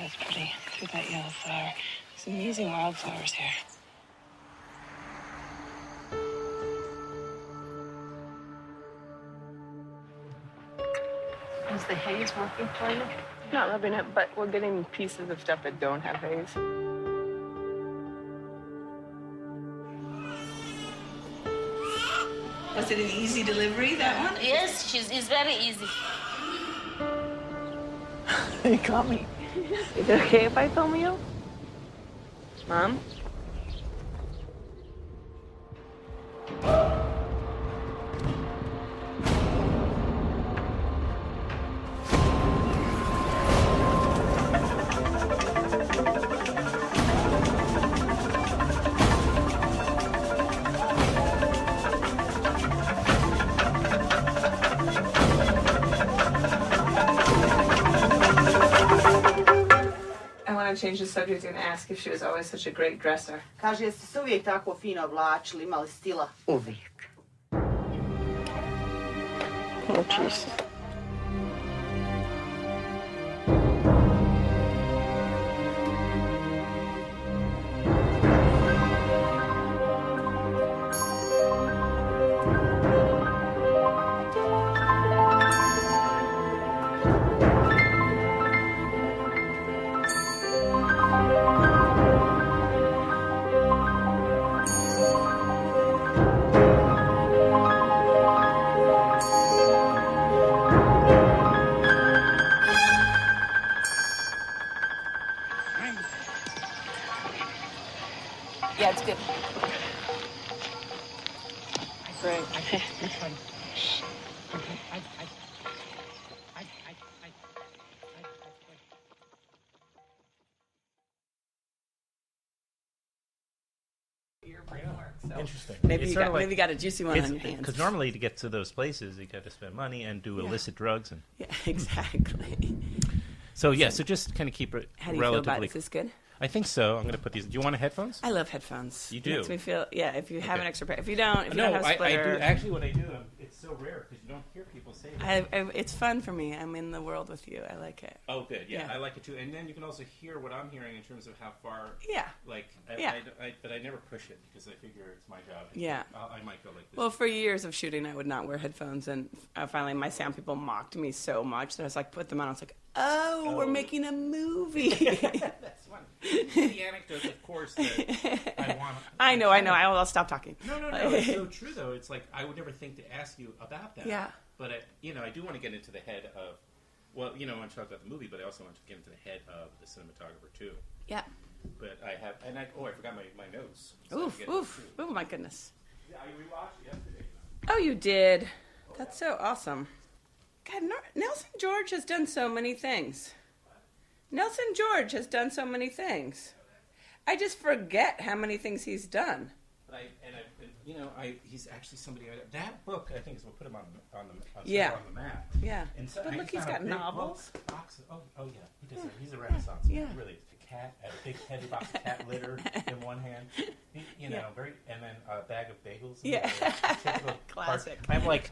it's pretty. Look at that yellow flower. There's amazing wildflowers here. Is the haze working for you? Not loving it, but we're getting pieces of stuff that don't have haze. Was it an easy delivery, that one? Yes, it's very easy. You caught me. Is it okay if I film you? Mom? Change the subject and ask if she was always such a great dresser. Kaže, jeste se uvijek tako fino oblačili, imali stila? Uvijek. Oh, jeez. Yeah, it's good. Great. Interesting. Maybe you got a juicy one on your hands. Because normally to get to those places, you got to spend money and do illicit drugs. And yeah, exactly. So just kind of keep it How do you relatively. feel about it? Is this good? I think so. I'm going to put these. Do you want headphones? I love headphones. You do? It makes me feel, if you have an extra pair. If you don't, if you don't have a I splitter. do. Actually, what I do, it's so rare because you don't hear people say that. It's fun for me. I'm in the world with you. I like it. Oh, good. Yeah, I like it too. And then you can also hear what I'm hearing in terms of how far. Yeah. But I never push it because I figure it's my job. Yeah. I might go like this. Well, for years of shooting, I would not wear headphones, and finally, my sound people mocked me so much that I was like, put them on. I was like, we're making a movie. That's funny. The anecdote, of course, that I want. I know. I'll stop talking. No. It's so true, though. It's like I would never think to ask you about that. Yeah. But I do want to get into the head of. Well, I want to talk about the movie, but I also want to get into the head of the cinematographer too. Yeah. But I have, I forgot my notes. So oh my goodness. Yeah, I rewatched yesterday. Oh, you did. That's so awesome. God, Nelson George has done so many things. Nelson George has done so many things. I just forget how many things he's done. He's actually somebody. That book, I think, is what put him on the map. Yeah. And so, but look, he's got novels. Oh yeah, he does. He's a Renaissance. Yeah. Really, a big heavy box of cat litter in one hand. Very, and then a bag of bagels. Yeah. Classic. I'm like.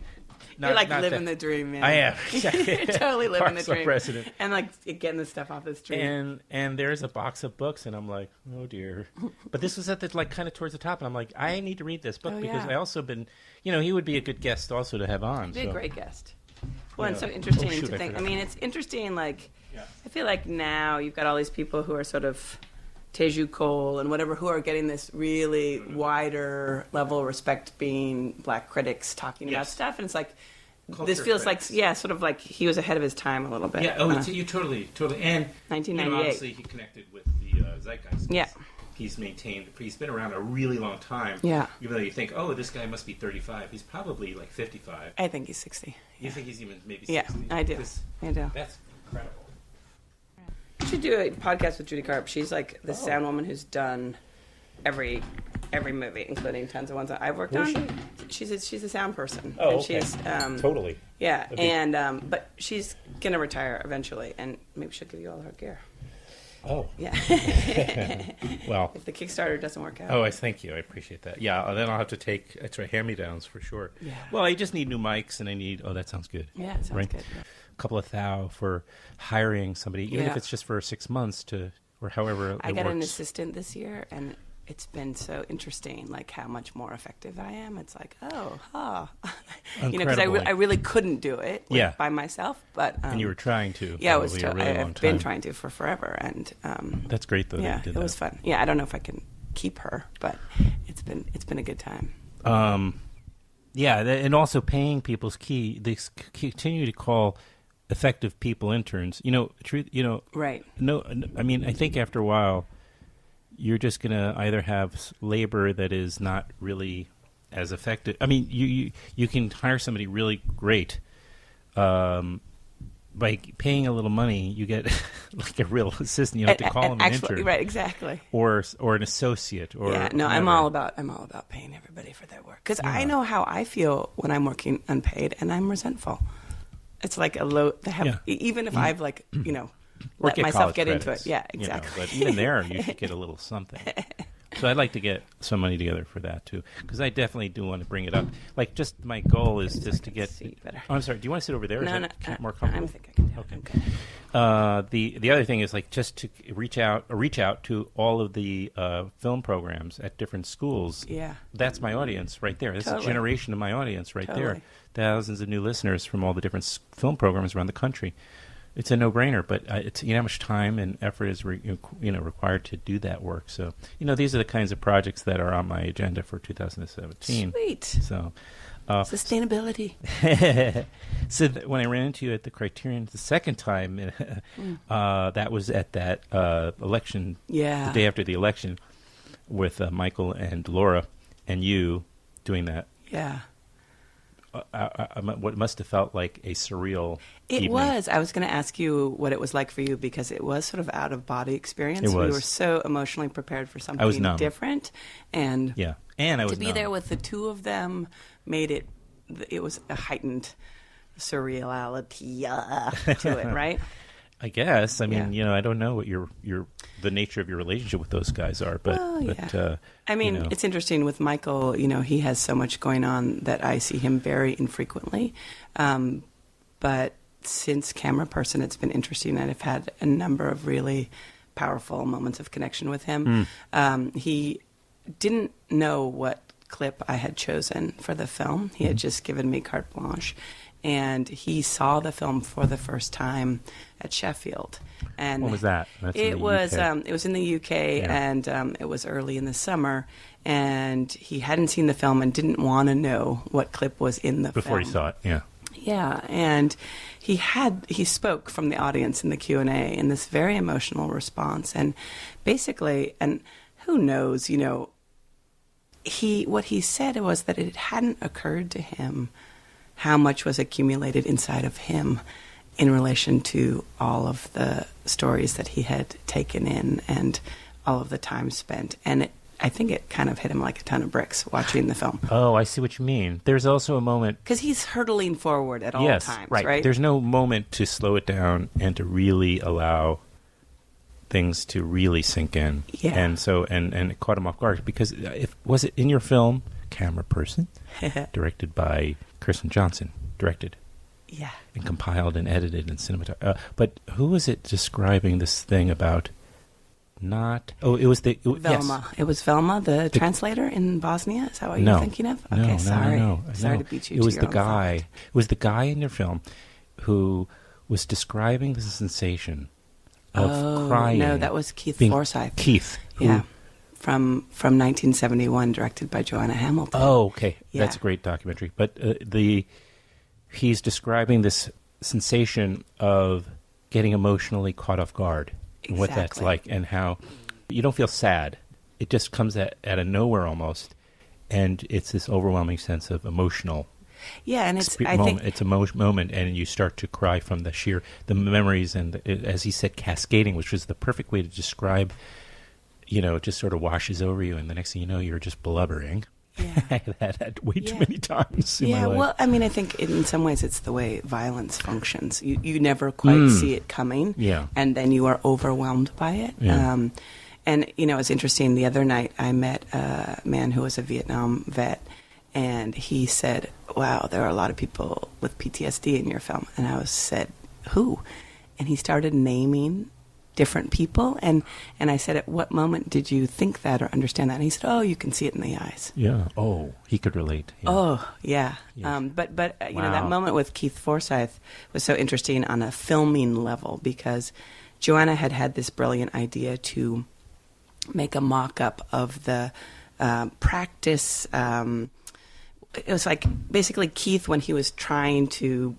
You're living the dream, man. I am. You're totally living the dream. President. And getting the stuff off the street. And there's a box of books, and I'm like, oh dear. But this was at the kind of towards the top, and I'm like, I need to read this book because I also been, he would be a good guest also to have on. He'd be a great guest. Well, and so interesting to think. It's interesting. I feel like now you've got all these people who are sort of Teju Cole and whatever, who are getting this really wider level of respect, being black critics talking about stuff, and it's like culture this feels critics. Sort of like he was ahead of his time a little bit. Yeah, you totally, and 1998. Obviously he connected with the zeitgeist. Yeah, he's been around a really long time. Yeah, even though you think, this guy must be 35, he's probably like 55. I think he's 60. You think he's even maybe 60? Yeah, I do. That's incredible. You should do a podcast with Judy Karp. She's like the sound woman who's done every movie, including tons of ones that I've worked on. She's a sound person. Oh, and okay. She's, totally. Yeah, and but she's gonna retire eventually, and maybe she'll give you all her gear. Oh. Yeah. Well, if the Kickstarter doesn't work out. Oh, thank you. I appreciate that. Yeah, then I'll have to take extra hand-me-downs for sure. Yeah. Well, I just need new mics, and I need. Oh, that sounds good. Yeah, it sounds good. Yeah. couple of thou for hiring somebody, even if it's just for 6 months or however I got works. an assistant this year, and it's been so interesting, like how much more effective I am. It's like, because I really couldn't do it by myself. But and you were trying to. Yeah, I've been trying to for forever, and that's great though. Yeah, it was fun. Yeah, I don't know if I can keep her, but it's been a good time. And also paying people's key. They continue to call effective people interns. Right. No, I mean, I think after a while, you're just going to either have labor that is not really as effective. I mean, you can hire somebody really great. By paying a little money, you get like a real assistant. You don't have to call them an intern, right? Exactly. Or an associate. Or no, I'm all about paying everybody for their work, because I know how I feel when I'm working unpaid, and I'm resentful. It's like a low. Even if I've let myself get into it. Yeah, exactly. But even there, you should get a little something. So I'd like to get some money together for that too, because I definitely do want to bring it up. Like, just my goal is just to get. I'm sorry. Do you want to sit over there? No, more comfortable? I think I can do it. Okay. The other thing is like just to reach out to all of the film programs at different schools. Yeah. That's my audience right there. That's a generation of my audience right there. Thousands of new listeners from all the different film programs around the country. It's a no-brainer, but it's how much time and effort is required to do that work. So these are the kinds of projects that are on my agenda for 2017. Sweet. So sustainability. So when I ran into you at the Criterion the second time, that was at that election, the day after the election, with Michael and Laura and you doing that. Yeah. What must have felt like a surreal evening. It was. I was going to ask you what it was like for you, because it was sort of out-of-body experience. It was. We were so emotionally prepared for something different. And I was to be there with the two of them made it was a heightened surreality to it, right? I guess. I mean, I don't know what the nature of your relationship with those guys are, but I mean, it's interesting with Michael. He has so much going on that I see him very infrequently. But since Cameraperson, it's been interesting, and I've had a number of really powerful moments of connection with him. He didn't know what clip I had chosen for the film. He had just given me carte blanche. And he saw the film for the first time at Sheffield. And when was that? It was in the UK, and it was early in the summer. And he hadn't seen the film and didn't want to know what clip was in the film. Before he saw it, yeah. Yeah, and he spoke from the audience in the Q&A in this very emotional response. And basically, and who knows, what he said was that it hadn't occurred to him how much was accumulated inside of him in relation to all of the stories that he had taken in and all of the time spent. And I think it kind of hit him like a ton of bricks watching the film. Oh, I see what you mean. There's also a moment... Because he's hurtling forward at all times, right? There's no moment to slow it down and to really allow things to really sink in. Yeah. And so, and it caught him off guard, because was it in your film, Cameraperson, directed by Kirsten Johnson, and compiled and edited in Cinematographer. But who was it describing this thing about? It was Velma. Yes. It was Velma, the translator in Bosnia. Is that what you're thinking of? Okay, sorry. No. Sorry to beat you. It was the guy. It was the guy in your film who was describing the sensation of crying. No, that was Keith Forsyth. Keith. From 1971, directed by Joanna Hamilton. Oh, okay. Yeah. That's a great documentary. But he's describing this sensation of getting emotionally caught off guard. And what that's like, and how you don't feel sad. It just comes out of nowhere almost, and it's this overwhelming sense of emotional. Yeah, and it's a moment, and you start to cry from the memories, and as he said, cascading, which was the perfect way to describe. It just sort of washes over you, and the next thing you know, you're just blubbering. Yeah. I've had that way too many times in my life. Well, I mean, I think in some ways it's the way violence functions. You never quite see it coming, and then you are overwhelmed by it. Yeah. And, it's interesting. The other night I met a man who was a Vietnam vet, and he said, wow, there are a lot of people with PTSD in your film. And I said, who? And he started naming different people. And I said, at what moment did you think that or understand that? And he said, oh, you can see it in the eyes. Yeah. Oh, he could relate. Yeah. Oh, yeah. Yes. But you Wow. know, that moment with Keith Forsyth was so interesting on a filming level because Joanna had this brilliant idea to make a mock-up of the practice. It was like basically Keith, when he was trying to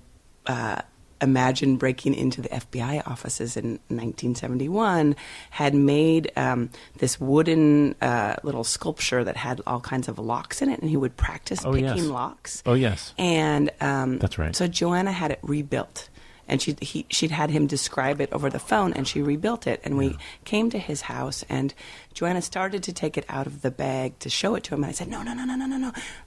imagine breaking into the FBI offices in 1971, had made this wooden little sculpture that had all kinds of locks in it, and he would practice picking locks. Oh, yes. And that's right. So Joanna had it rebuilt. And she'd had him describe it over the phone, and she rebuilt it. And we came to his house, and Joanna started to take it out of the bag to show it to him. And I said, no.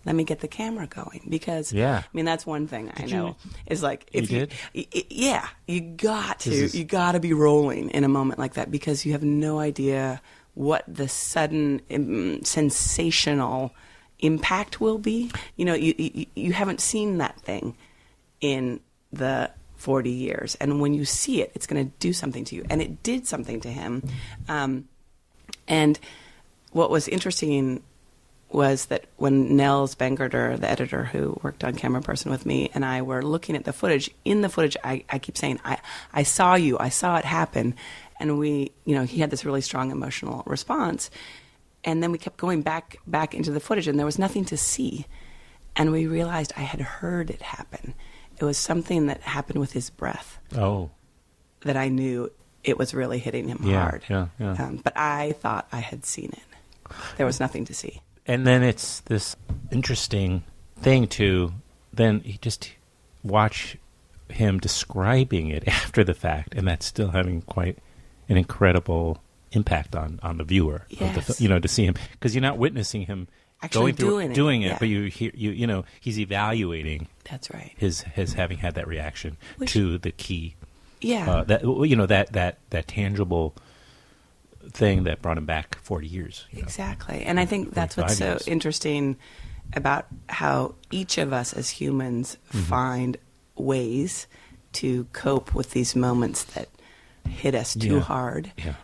Let me get the camera going. Because, I mean, that's one thing I know. Is like, if you got to be rolling in a moment like that because you have no idea what the sudden sensational impact will be. You know, you haven't seen that thing in the 40 years. And when you see it, it's going to do something to you. And it did something to him. And what was interesting was that when Nels Bangerter, the editor who worked on Cameraperson with me, and I were looking at the footage, in the footage, I keep saying, I saw you, I saw it happen. And he had this really strong emotional response. And then we kept going back into the footage, and there was nothing to see. And we realized I had heard it happen. It was something that happened with his breath. Oh. That I knew it was really hitting him hard. Yeah. But I thought I had seen it. There was nothing to see. And then it's this interesting thing to then just watch him describing it after the fact, and that's still having quite an incredible impact on the viewer. Yes. To see him, because you're not witnessing him actually doing it, but you hear, he's evaluating. That's right. His having had that reaction to the key. Yeah. That tangible thing that brought him back 40 years. Exactly. And I think that's what's so interesting about how each of us as humans find ways to cope with these moments that hit us too hard. Yeah.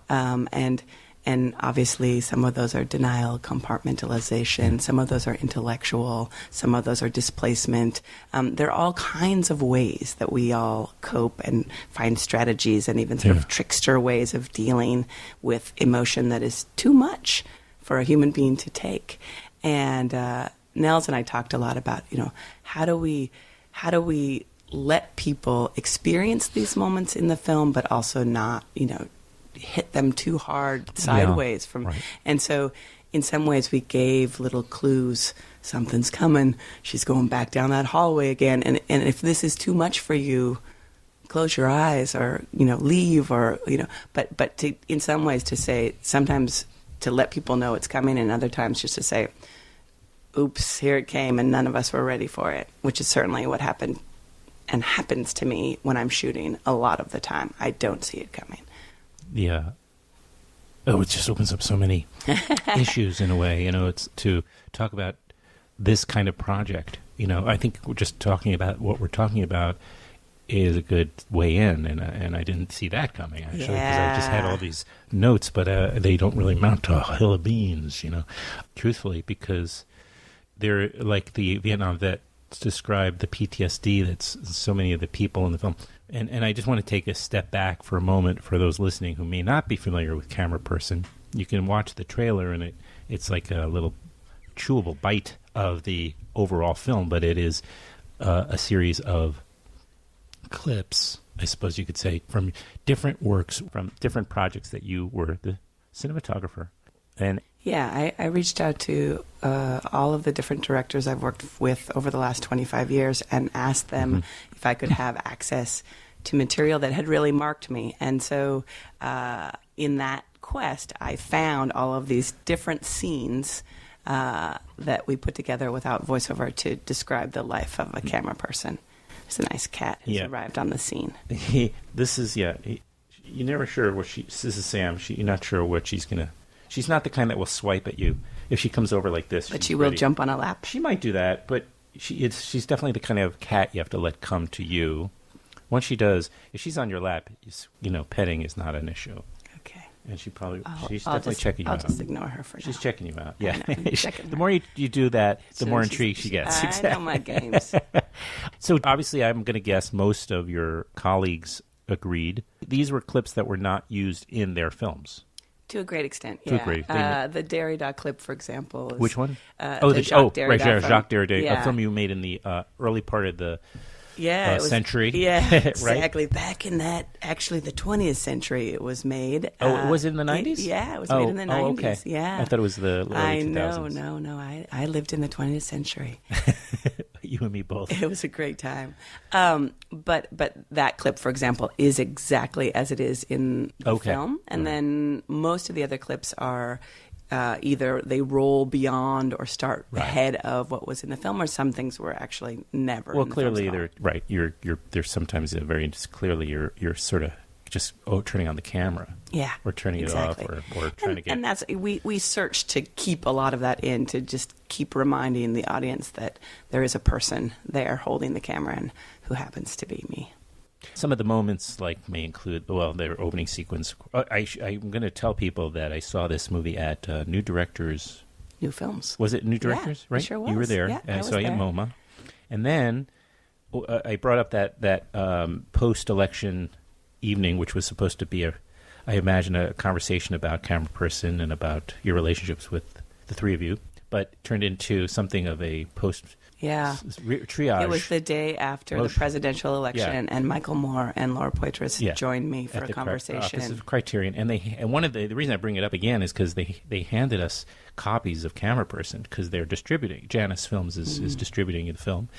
And obviously some of those are denial, compartmentalization, some of those are intellectual, some of those are displacement. There are all kinds of ways that we all cope and find strategies and even sort of trickster ways of dealing with emotion that is too much for a human being to take. And Nels and I talked a lot about, how do we let people experience these moments in the film, but also not, hit them too hard sideways and so in some ways we gave little clues. Something's coming, she's going back down that hallway again, and if this is too much for you, close your eyes or leave, or but to, in some ways, to say, sometimes to let people know it's coming, and other times just to say, oops, here it came and none of us were ready for it, which is certainly what happened and happens to me when I'm shooting. A lot of the time I don't see it coming. Yeah. Oh, it just opens up so many issues in a way. It's to talk about this kind of project. I think we're just talking about what we're talking about is a good way in, and I didn't see that coming, actually, because I just had all these notes, but they don't really mount to a hill of beans, truthfully, because they're like the Vietnam vets describe the PTSD that's so many of the people in the film. And I just want to take a step back for a moment for those listening who may not be familiar with Cameraperson. You can watch the trailer, and it's like a little chewable bite of the overall film, but it is a series of clips, I suppose you could say, from different works, from different projects that you were the cinematographer. And I reached out to all of the different directors I've worked with over the last 25 years and asked them if I could have access to material that had really marked me. And so in that quest, I found all of these different scenes that we put together without voiceover to describe the life of a camera person. There's a nice cat who's arrived on the scene. You're never sure what this is Sam. You're not sure what she's going to... She's not the kind that will swipe at you. If she comes over like this, but she will jump on a lap. She might do that, but she's definitely the kind of cat you have to let come to you Once she does, if she's on your lap, petting is not an issue. Okay. And she's definitely checking you out. I'll just ignore her for now. She's checking you out. Yeah. The more you do that, the more intrigued she gets. I know my games. So obviously, I'm going to guess most of your colleagues agreed. These were clips that were not used in their films. To a great extent, yeah. To a great extent. The Derrida clip, for example. Is, which one? The Jacques Derrida Jacques Derrida, yeah. a film you made in the early part of the it was, century. Yeah, exactly. Right? Back in the 20th century it was made. Oh, was it in the 90s? Yeah, it was made in the 90s. Oh, okay. Yeah. I thought it was the early 2000s. No. I lived in the 20th century. You and me both. It was a great time. But that clip, for example, is exactly as it is in the film. And then most of the other clips are either they roll beyond or start ahead of what was in the film, or some things were actually never. Well, in the clearly, film's right. There's sometimes clearly you're sort of just turning on the camera, or turning exactly. it off, or trying to get. And that's we search to keep a lot of that in, to just keep reminding the audience that there is a person there holding the camera, and who happens to be me. Some of the moments may include, their opening sequence. I'm going to tell people that I saw this movie at New Directors. New Films. Was it New Directors? Yeah, right? It sure was. You were there. Yeah, I saw you at MoMA. And then I brought up that post-election evening, which was supposed to be I imagine, a conversation about Cameraperson and about your relationships with the three of you, but turned into something of a triage. It was the day after the presidential election, and Michael Moore and Laura Poitras joined me for a conversation. This is Criterion, and one of the reason I bring it up again is because they handed us copies of Cameraperson because they're distributing. Janus Films is distributing the film,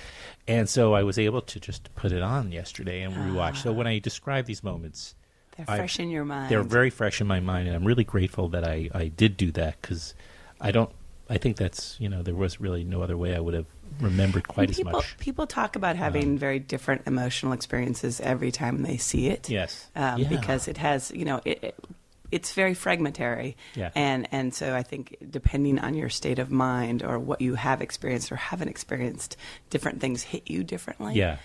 and so I was able to just put it on yesterday and rewatch. So when I describe these moments, they're fresh in your mind. They're very fresh in my mind, and I'm really grateful that I did do that, because I think that's, there was really no other way I would have remembered quite as much. People talk about having very different emotional experiences every time they see it. Yes. Because it has, it's very fragmentary. Yeah. And so I think depending on your state of mind or what you have experienced or haven't experienced, different things hit you differently. Yeah.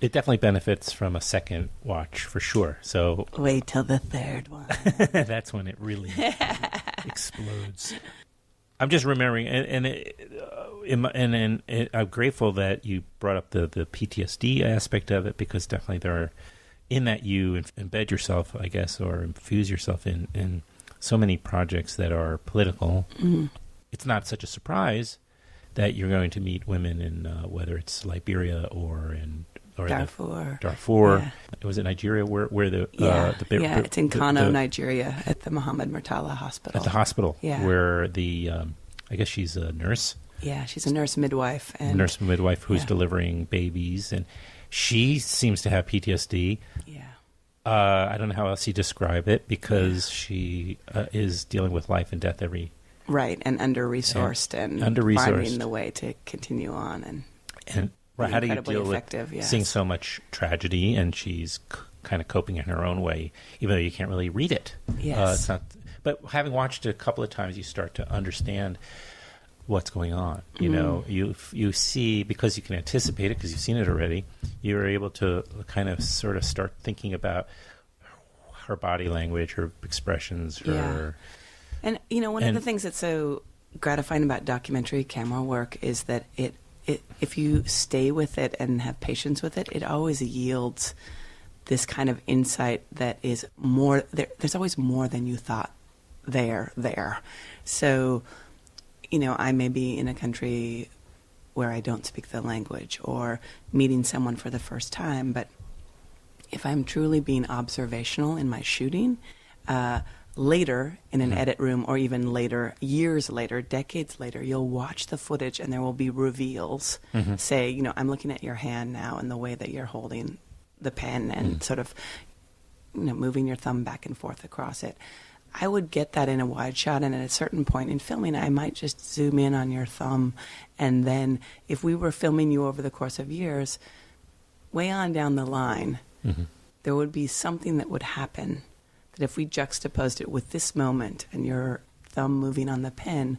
It definitely benefits from a second watch, for sure. So wait till the third one. That's when it really explodes. I'm just remembering, and I'm grateful that you brought up the PTSD aspect of it, because definitely there are, in that you embed yourself, I guess, or infuse yourself in so many projects that are political. Mm-hmm. It's not such a surprise that you're going to meet women in whether it's Liberia or Darfur. Yeah. Was it Nigeria? Where the it's in Kano, Nigeria, at the Muhammad Murtala Hospital. At the hospital, where I guess she's a nurse. Yeah, she's a nurse midwife. Who's delivering babies, and she seems to have PTSD. Yeah. I don't know how else you describe it, because she is dealing with life and death every. Right, and under-resourced, and finding the way to continue on. And how do you deal with seeing so much tragedy, and she's kind of coping in her own way, even though you can't really read it? Yes. It's not, but having watched it a couple of times, you start to understand what's going on. You see, because you can anticipate it because you've seen it already, you're able to kind of sort of start thinking about her body language, her expressions, her... And, one of the things that's so gratifying about documentary camera work is that it if you stay with it and have patience with it, it always yields this kind of insight that is more, there's always more than you thought there. So, I may be in a country where I don't speak the language, or meeting someone for the first time, but if I'm truly being observational in my shooting, later in an edit room, or even later, years later, decades later, you'll watch the footage and there will be reveals. Say, I'm looking at your hand now and the way that you're holding the pen and sort of, moving your thumb back and forth across it. I would get that in a wide shot, and at a certain point in filming, I might just zoom in on your thumb, and then if we were filming you over the course of years, way on down the line, there would be something that would happen that if we juxtaposed it with this moment and your thumb moving on the pen,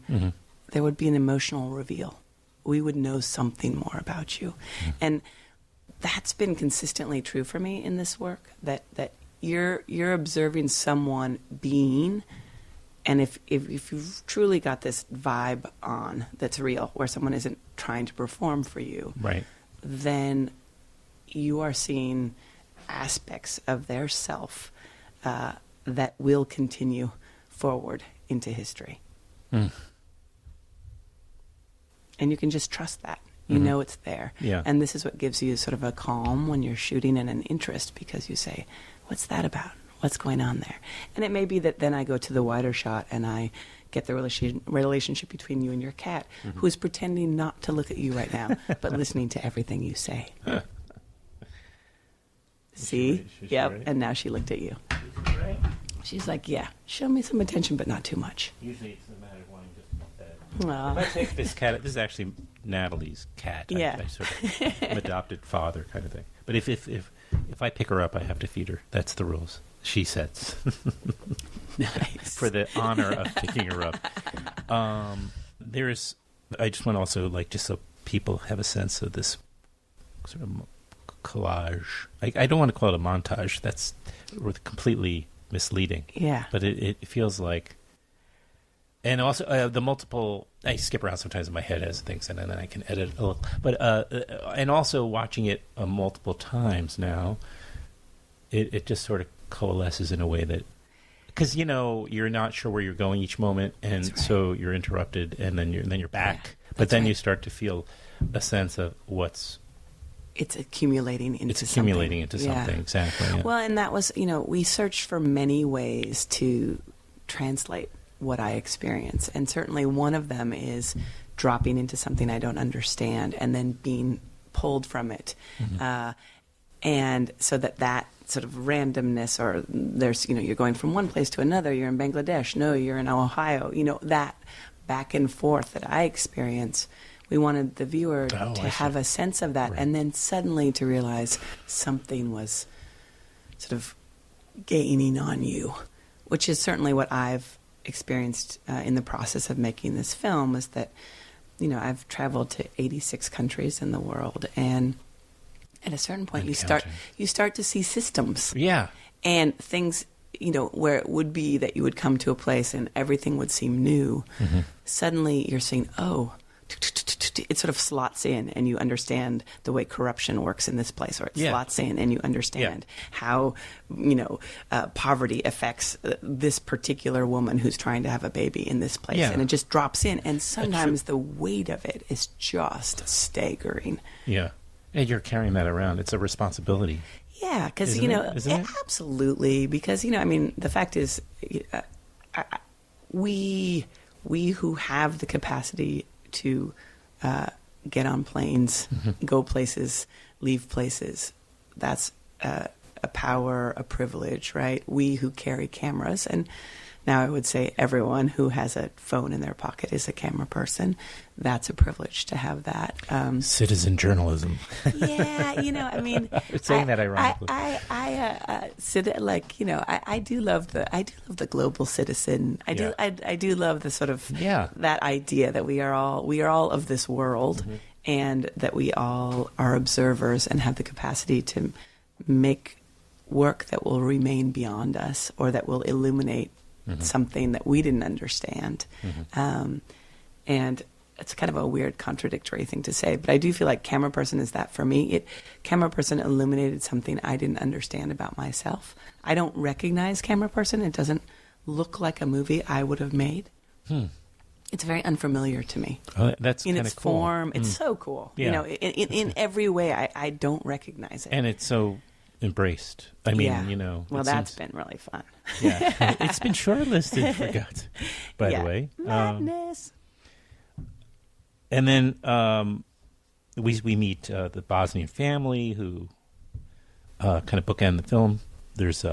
there would be an emotional reveal. We would know something more about you. And that's been consistently true for me in this work, that you're observing someone being, and if you've truly got this vibe on that's real, where someone isn't trying to perform for you, right, then you are seeing aspects of their self that will continue forward into history. And you can just trust that. You know it's there. Yeah. And this is what gives you sort of a calm when you're shooting and an interest, because you say, what's that about? What's going on there? And it may be that then I go to the wider shot and I get the relationship between you and your cat, who is pretending not to look at you right now, but listening to everything you say. See? Yep. Ready? And now she looked at you. Right. She's like, yeah, show me some attention, but not too much. Usually it's a matter of wanting just Aw. if I take this cat, this is actually Natalie's cat. Yeah. I sort of am adopted father kind of thing. But if I pick her up, I have to feed her. That's the rules she sets. Nice. For the honor of picking her up. I just want to also, like, just so people have a sense of this sort of collage. I don't want to call it a montage. That's completely misleading. Yeah. But it feels like, and also the multiple, I skip around sometimes in my head as things, and then I can edit a little. But and also watching it multiple times now, it just sort of coalesces in a way that, because you're not sure where you're going each moment, and right. so you're interrupted, and then you're back. Yeah, but then right. you start to feel a sense of it's accumulating into something. Yeah. Exactly. Yeah. Well, and that was, we searched for many ways to translate what I experience. And certainly one of them is dropping into something I don't understand and then being pulled from it. And so that sort of randomness, or there's, you're going from one place to another, you're in Bangladesh, no, you're in Ohio, that back and forth that I experience. We wanted the viewer to have a sense of that, right. And then suddenly to realize something was sort of gaining on you, which is certainly what I've experienced in the process of making this film, is that, I've traveled to 86 countries in the world, and at a certain point you start to see systems. Yeah. And things, where it would be that you would come to a place and everything would seem new. Suddenly you're saying, it sort of slots in, and you understand the way corruption works in this place, or it slots in and you understand how, poverty affects this particular woman who's trying to have a baby in this place. And it just drops in. And sometimes the weight of it is just staggering. Yeah. And you're carrying that around. It's a responsibility. Yeah, because, Isn't it? Absolutely. Because, the fact is, we who have the capacity to get on planes, go places, leave places, that's a power, a privilege, right? We who carry cameras, and now I would say everyone who has a phone in their pocket is a camera person. That's a privilege to have that. Citizen journalism. Yeah, I'm saying that ironically. I do love the global citizen. I do love the sort of that idea that we are all of this world, and that we all are observers and have the capacity to make work that will remain beyond us, or that will illuminate something that we didn't understand. And it's kind of a weird, contradictory thing to say, but I do feel like Cameraperson is that for me. Cameraperson illuminated something I didn't understand about myself. I don't recognize Cameraperson. It doesn't look like a movie I would have made. It's very unfamiliar to me. Oh, that's in kind its of cool. form. It's so cool. Yeah. In every way, I don't recognize it. And it's so embraced. I mean, Well, that's been really fun. Yeah, it's been shortlisted for Guts, by the way. Madness. And then we meet the Bosnian family who kind of bookend the film. There's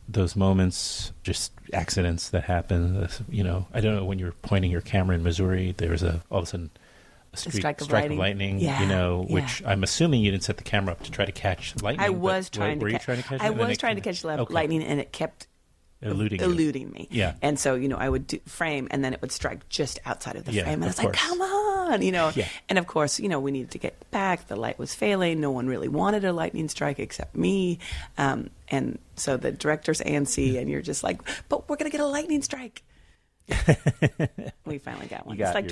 those moments, just accidents that happen. I don't know, when you're pointing your camera in Missouri, there was all of a sudden a strike of lightning. Which I'm assuming you didn't set the camera up to try to catch lightning. I was trying to catch lightning, and it kept eluding me. Yeah. And so, I would frame, and then it would strike just outside of the frame. And I was like, come on. on, Yeah. And of course, we needed to get back. The light was failing. No one really wanted a lightning strike except me. And so the director's antsy, and you're just like, but we're going to get a lightning strike. We finally got one. It's like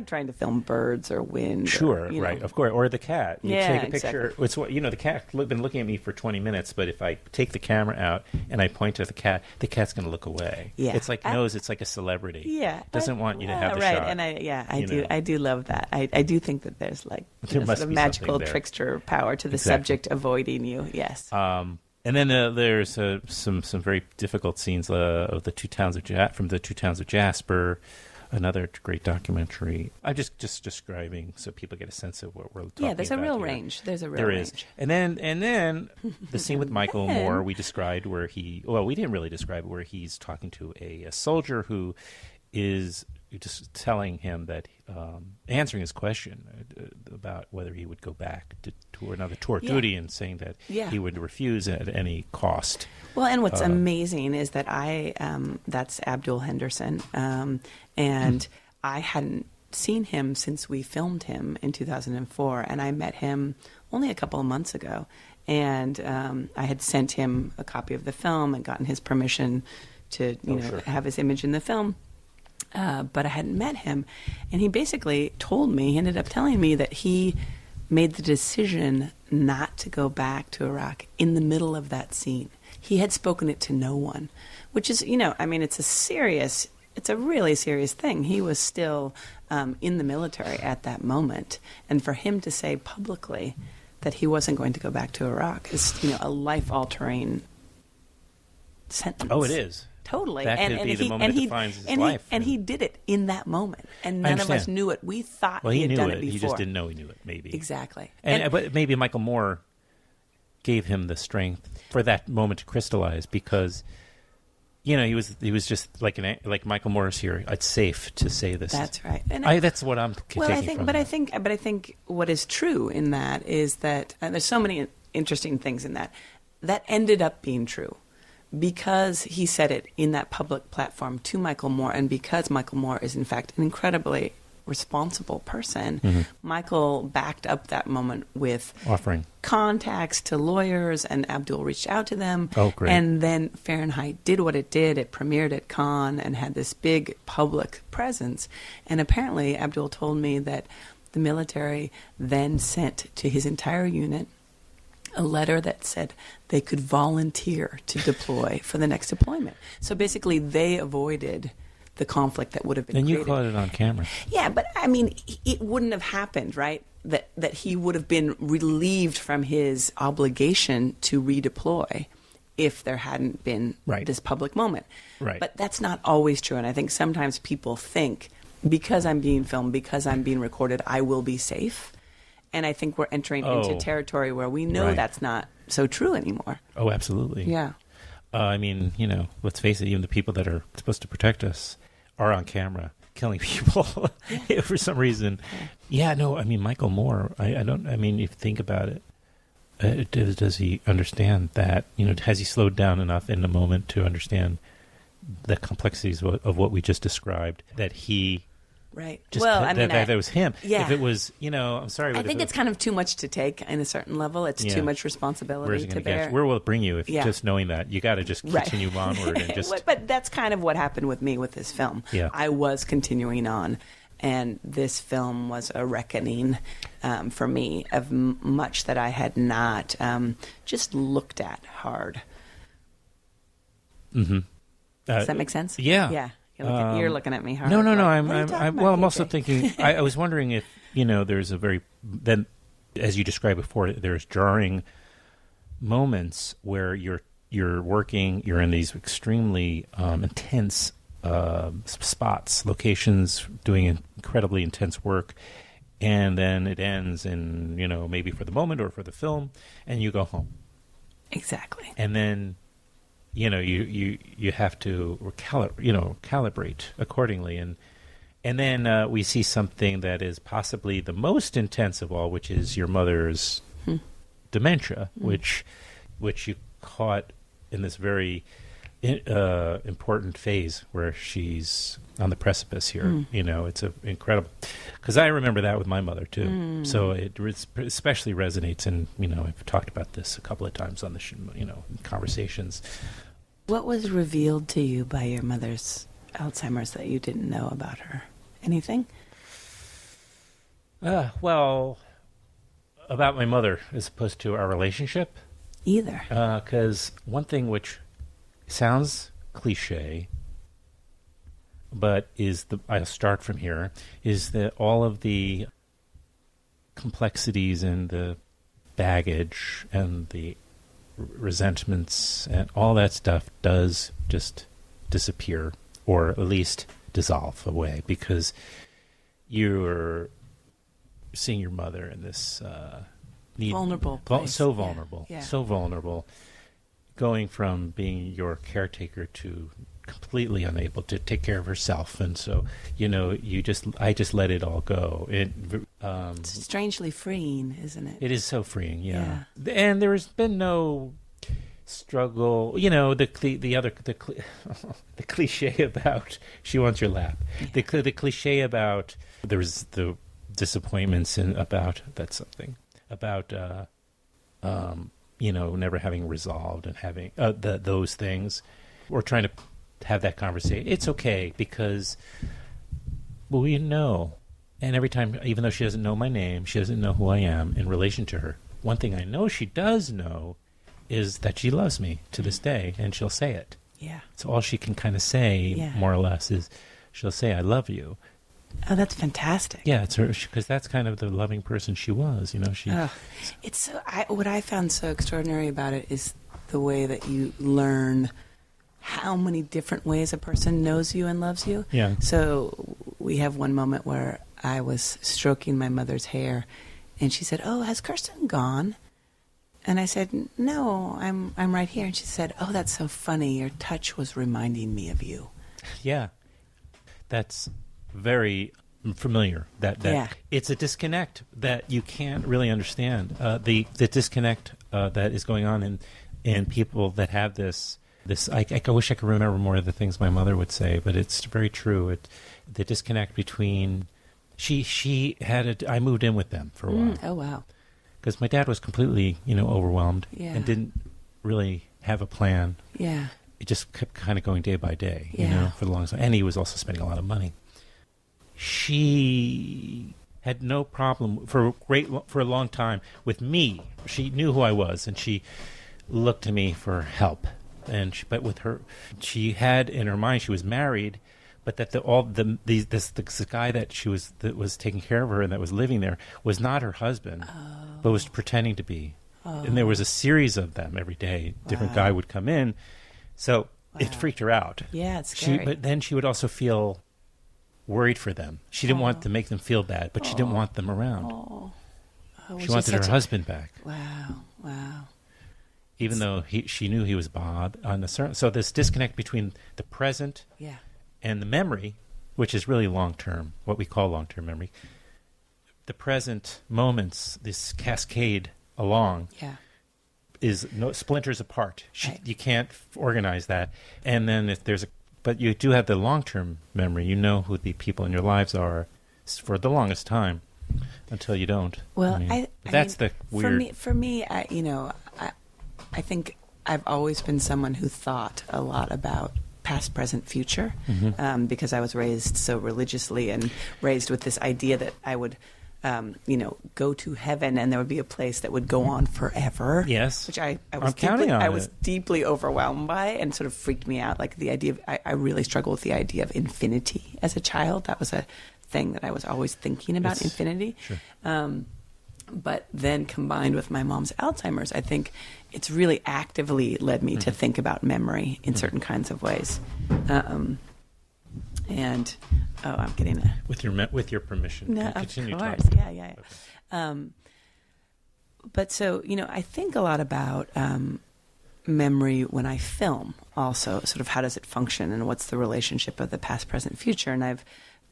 trying to film birds or wind. Sure, or, right, of course, or the cat. You Yeah, take a picture. exactly. It's what the cat's been looking at me for 20 minutes. But if I take the camera out and I point to the cat's going to look away. Yeah. It's like knows it's like a celebrity. Yeah, doesn't want you to have the right. shot. And I do love that. I do think that there's like There must sort of be magical something there. trickster power to the Exactly. subject avoiding you. Yes. And then there's some very difficult scenes of the two towns of Jasper. Another great documentary. I'm just describing so people get a sense of what we're talking about. Yeah, there's a real here. range. There's a real There range. is. And then the scene with Michael Moore we described where we didn't really describe it, where he's talking to a soldier who is just telling him that, answering his question about whether he would go back to another tour of duty, and saying that he would refuse at any cost. Well, and what's amazing is that that's Abdul Henderson, and I hadn't seen him since we filmed him in 2004, and I met him only a couple of months ago, and I had sent him a copy of the film and gotten his permission to have his image in the film. But I hadn't met him, and he basically he ended up telling me that he made the decision not to go back to Iraq in the middle of that scene. He had spoken it to no one, which is, it's a really serious thing. He was still in the military at that moment, and for him to say publicly that he wasn't going to go back to Iraq is, a life-altering sentence. Oh, it is. Totally. That could be the moment that defines his life. And he did it in that moment. And none of us knew it. We thought he had done it before. He just didn't know he knew it, maybe. Exactly. But maybe Michael Moore gave him the strength for that moment to crystallize, because, he was just like Michael Moore's here. It's safe to say this. That's right. And that's what I'm taking from that. I think what is true in that is that there's so many interesting things in that. That ended up being true. Because he said it in that public platform to Michael Moore, and because Michael Moore is, in fact, an incredibly responsible person, Michael backed up that moment with offering contacts to lawyers, and Abdul reached out to them. Oh, great. And then Fahrenheit did what it did. It premiered at Cannes and had this big public presence. And apparently, Abdul told me that the military then sent to his entire unit a letter that said they could volunteer to deploy for the next deployment. So basically, they avoided the conflict that would have been created. And you caught it on camera. Yeah, but I mean, it wouldn't have happened, right? That he would have been relieved from his obligation to redeploy if there hadn't been this public moment. Right. But that's not always true. And I think sometimes people think, because I'm being filmed, because I'm being recorded, I will be safe. And I think we're entering into territory where we know that's not so true anymore. Oh, absolutely. Yeah. I mean, let's face it, even the people that are supposed to protect us are on camera killing people for some reason. Yeah, no, I mean, Michael Moore, if you think about it, does he understand that? Has he slowed down enough in the moment to understand the complexities of what we just described, that he... Right. That was him. Yeah. If it was, I'm sorry. I think it's kind of too much to take in a certain level. It's too much responsibility to bear. Where will it bring you if just knowing that? You got to just continue onward and just. But that's kind of what happened with me with this film. Yeah. I was continuing on, and this film was a reckoning for me of much that I had not just looked at hard. Mm-hmm. Does that make sense? Yeah. Yeah. You're looking at me hard. No. Like, I'm also thinking. I was wondering if there's then, as you described before, there's jarring moments where you're working. You're in these extremely intense spots, locations, doing incredibly intense work, and then it ends in maybe for the moment or for the film, and you go home. Exactly. And then. You have to calibrate accordingly, and then we see something that is possibly the most intense of all, which is your mother's dementia, which you caught in this very important phase where she's on the precipice here. It's incredible, because I remember that with my mother too. So it especially resonates, and I've talked about this a couple of times on the conversations. What was revealed to you by your mother's Alzheimer's that you didn't know about her? Anything? Well, about my mother as opposed to our relationship? Either. Because one thing which sounds cliche, but I'll start from here, is that all of the complexities and the baggage and the resentments and all that stuff does just disappear, or at least dissolve away, because you're seeing your mother in this vulnerable place. So vulnerable, yeah. So vulnerable, going from being your caretaker to completely unable to take care of herself. And so, I just let it all go. It's strangely freeing, isn't it? It is so freeing, yeah. And there has been no struggle, the cliche about she wants your lap. Yeah. The cliche about there's the disappointments and about that's something about never having resolved and having those things, or trying to have that conversation. It's okay, because we know, and every time, even though she doesn't know my name, she doesn't know who I am in relation to her, one thing I know she does know is that she loves me to this day, and she'll say it. Yeah. So all she can kind of say, more or less, is she'll say, "I love you." Oh, that's fantastic. Yeah, it's her, because that's kind of the loving person she was. It's so. What I found so extraordinary about it is the way that you learn how many different ways a person knows you and loves you. Yeah. So we have one moment where I was stroking my mother's hair, and she said, "Oh, has Kirsten gone?" And I said, "No, I'm right here." And she said, "Oh, that's so funny. Your touch was reminding me of you." Yeah, that's very familiar. That it's a disconnect that you can't really understand. The disconnect that is going on in people that have this. I wish I could remember more of the things my mother would say, but it's very true. The disconnect between she had I moved in with them for a while. Oh wow. Because my dad was completely, overwhelmed and didn't really have a plan. Yeah. It just kept kind of going day by day, for the longest time. And he was also spending a lot of money. She had no problem for a long time with me. She knew who I was, and she looked to me for help. But with her, she had in her mind she was married, but that this guy that was taking care of her and that was living there was not her husband, but was pretending to be. And there was a series of them every day. Different guy would come in, so it freaked her out. Yeah, it's scary. But then she would also feel worried for them. She didn't want to make them feel bad, but she didn't want them around. She wanted her husband back. Wow. Even though she knew he was Bob on a certain. So this disconnect between the present and the memory, which is really long-term, what we call long-term memory, the present moments, this cascade along, is splinters apart. You can't organize that. And then but you do have the long-term memory. You know who the people in your lives are for the longest time until you don't. Well, that's the weird. For me, I think I've always been someone who thought a lot about past, present, future, because I was raised so religiously and raised with this idea that I would, go to heaven and there would be a place that would go on forever. Yes, which I was deeply overwhelmed by and sort of freaked me out. Like the idea of, I really struggled with the idea of infinity as a child. That was a thing that I was always thinking about, infinity. Sure. But then combined with my mom's Alzheimer's, I think it's really actively led me to think about memory in certain kinds of ways. I'm getting a... With your permission. No, continue of course. talking. Yeah. Okay. But so, I think a lot about memory when I film also, sort of how does it function and what's the relationship of the past, present, future. And I've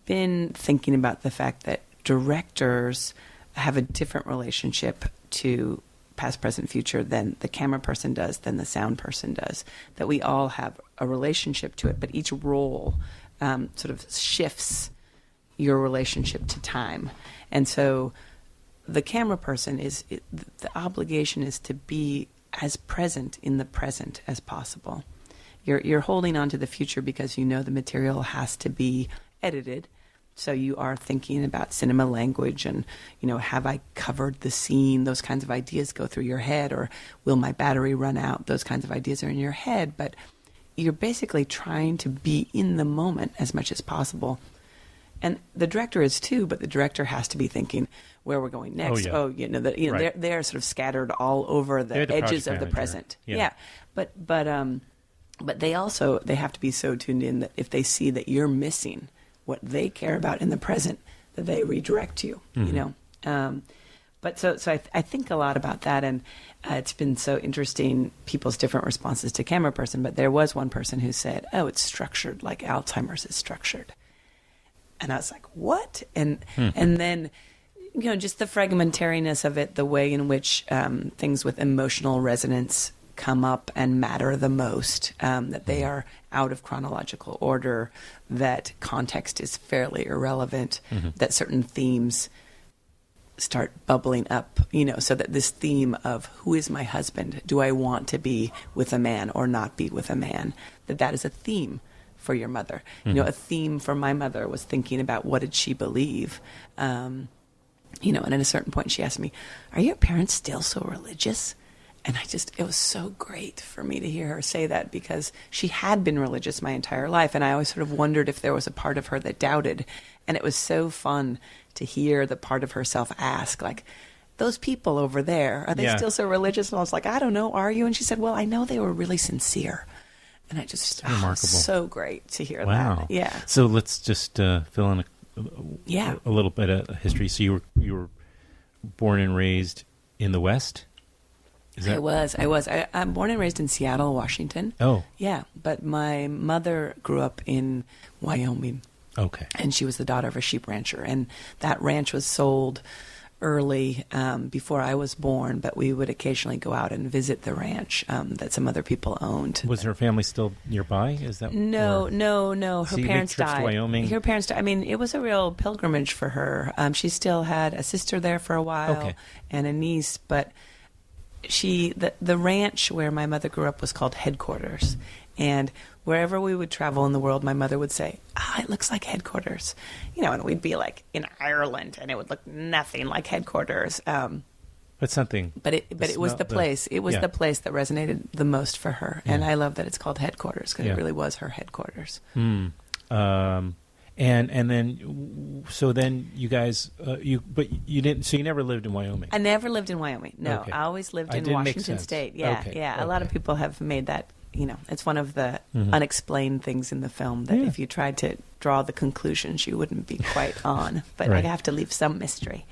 been thinking about the fact that directors have a different relationship to past, present, future than the camera person does, than the sound person does. That we all have a relationship to it, but each role sort of shifts your relationship to time. And so the camera person the obligation is to be as present in the present as possible. You're holding on to the future because you know the material has to be edited. So you are thinking about cinema language and, have I covered the scene? Those kinds of ideas go through your head, or will my battery run out? Those kinds of ideas are in your head, but you're basically trying to be in the moment as much as possible. And the director is too, but the director has to be thinking where we're going next. Right. They're sort of scattered all over the edges of the present. Yeah. But they have to be so tuned in that if they see that you're missing what they care about in the present, that they redirect you. But so I think a lot about that, and it's been so interesting, people's different responses to Cameraperson. But there was one person who said, "Oh, it's structured like Alzheimer's is structured," and I was like, "What?" And then, just the fragmentariness of it, the way in which things with emotional resonance come up and matter the most, that they are out of chronological order, that context is fairly irrelevant, that certain themes start bubbling up, so that this theme of who is my husband? Do I want to be with a man or not be with a man? That is a theme for your mother. A theme for my mother was thinking about what did she believe? And at a certain point she asked me, "Are your parents still so religious?" And it was so great for me to hear her say that, because she had been religious my entire life. And I always sort of wondered if there was a part of her that doubted. And it was so fun to hear the part of herself ask, like, "Those people over there, are they still so religious?" And I was like, "I don't know, are you?" And she said, "Well, I know they were really sincere." And I just, remarkable. So great to hear wow. that. Yeah. So let's just fill in a little bit of history. So you were born and raised in the West? I was. I'm born and raised in Seattle, Washington. Oh. Yeah, but my mother grew up in Wyoming. Okay. And she was the daughter of a sheep rancher. And that ranch was sold early, before I was born, but we would occasionally go out and visit the ranch that some other people owned. Was her family still nearby? Is that No. Her so parents died. To Wyoming? Her parents died. I mean, it was a real pilgrimage for her. She still had a sister there for a while and a niece, but the ranch where my mother grew up was called Headquarters. And wherever we would travel in the world, my mother would say, "It looks like Headquarters." And we'd be like in Ireland, and it would look nothing like Headquarters. But something. But it was the place. It was the place that resonated the most for her. Yeah. And I love that it's called Headquarters, because it really was her headquarters. And then, so then you guys, you didn't, so you never lived in Wyoming? I never lived in Wyoming. No, okay. I always lived in Washington State. Yeah, okay. yeah. A lot of people have made that, it's one of the unexplained things in the film that if you tried to draw the conclusions, you wouldn't be quite on. But I have to leave some mystery.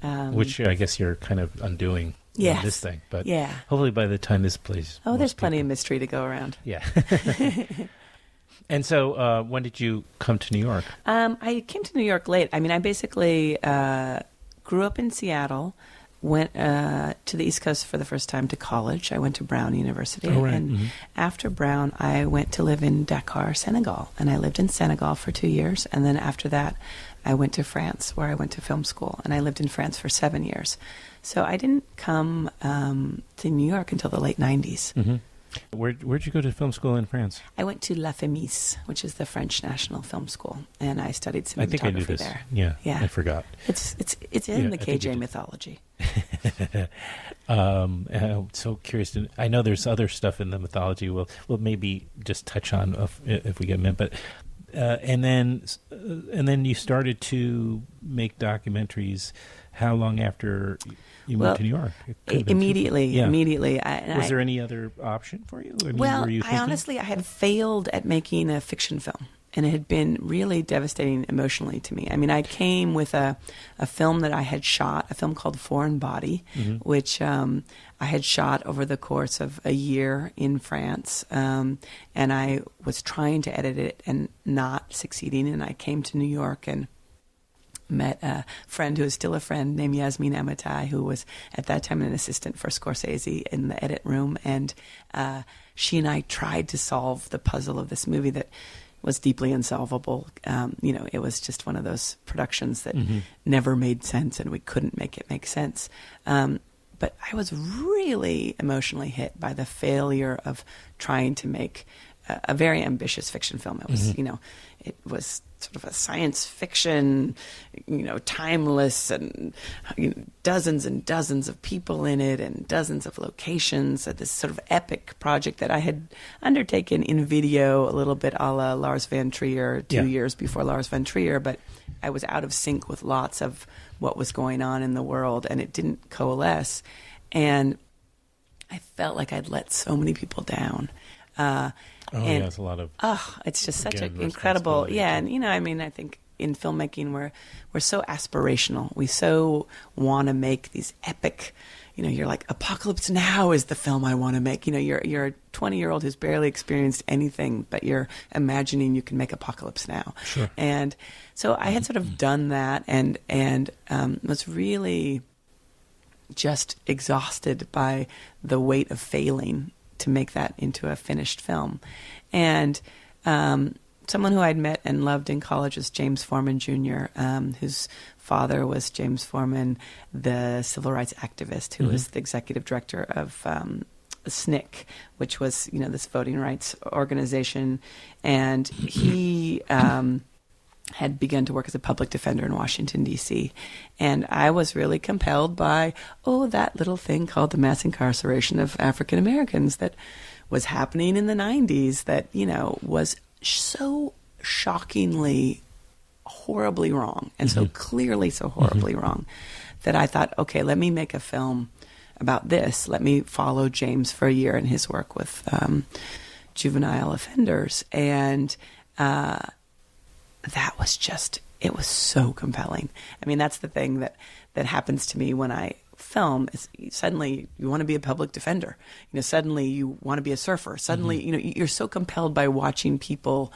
Which I guess you're kind of undoing in this thing. But hopefully by the time this plays. Oh, there's plenty of mystery to go around. Yeah. And so when did you come to New York? I came to New York late. I mean, I basically grew up in Seattle, went to the East Coast for the first time to college. I went to Brown University. Oh, right. And after Brown, I went to live in Dakar, Senegal. And I lived in Senegal for 2 years. And then after that, I went to France, where I went to film school. And I lived in France for 7 years. So I didn't come to New York until the late 90s. Mm-hmm. Where'd you go to film school in France? I went to La Femis, which is the French National Film School, and I studied cinematography I think I knew this. There. Yeah, yeah, I forgot. It's in the KJ mythology. So curious. I know there's other stuff in the mythology. We'll maybe just touch on if we get a minute. But and then you started to make documentaries. How long after you moved to New York? Immediately. Was there any other option for you? I mean, I had failed at making a fiction film, and it had been really devastating emotionally to me. I mean, I came with a film that I had shot, a film called Foreign Body, which I had shot over the course of a year in France, and I was trying to edit it and not succeeding, and I came to New York and met a friend who is still a friend named Yasmin Amatai, who was at that time an assistant for Scorsese in the edit room. And she and I tried to solve the puzzle of this movie that was deeply unsolvable. It was just one of those productions that never made sense, and we couldn't make it make sense. But I was really emotionally hit by the failure of trying to make a very ambitious fiction film. It was, it was sort of a science fiction, timeless, and dozens and dozens of people in it and dozens of locations. This sort of epic project that I had undertaken in video, a little bit a la Lars von Trier, 2 years before Lars von Trier, but I was out of sync with lots of what was going on in the world, and it didn't coalesce. And I felt like I'd let so many people down. It's a lot of. It's just such an incredible, and I think in filmmaking we're so aspirational. We so want to make these epic. You're like, Apocalypse Now is the film I want to make. You're a 20-year-old who's barely experienced anything, but you're imagining you can make Apocalypse Now. Sure. And so I had sort of done that, and was really just exhausted by the weight of failing to make that into a finished film. And someone who I'd met and loved in college was James Forman Jr., whose father was James Forman, the civil rights activist who was the executive director of SNCC, which was, this voting rights organization. And he had begun to work as a public defender in Washington, D.C. And I was really compelled by, that little thing called the mass incarceration of African Americans that was happening in the 90s that, was so shockingly, horribly wrong, and so clearly so horribly wrong, that I thought, okay, let me make a film about this. Let me follow James for a year in his work with juvenile offenders. And that was just, it was so compelling. I mean, that's the thing that happens to me when I film, is suddenly you want to be a public defender. Suddenly you want to be a surfer. Suddenly, you're so compelled by watching people